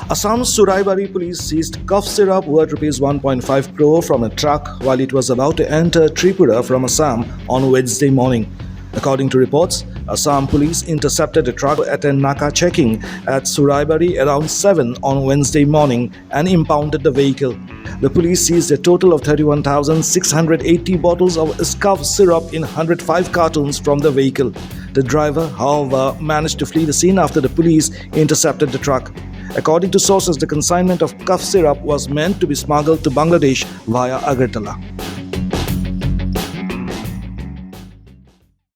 Assam's Churaibari police seized cough syrup worth Rs 1.5 crore from a truck while it was about to enter Tripura from Assam on Wednesday morning. According to reports, Assam Police intercepted a truck at a Naka Checking at Churaibari around 7 on Wednesday morning and impounded the vehicle. The police seized a total of 31,680 bottles of Eskuf syrup in 105 cartons from the vehicle. The driver, however, managed to flee the scene after the police intercepted the truck. According to sources, the consignment of cough syrup was meant to be smuggled to Bangladesh via Agartala.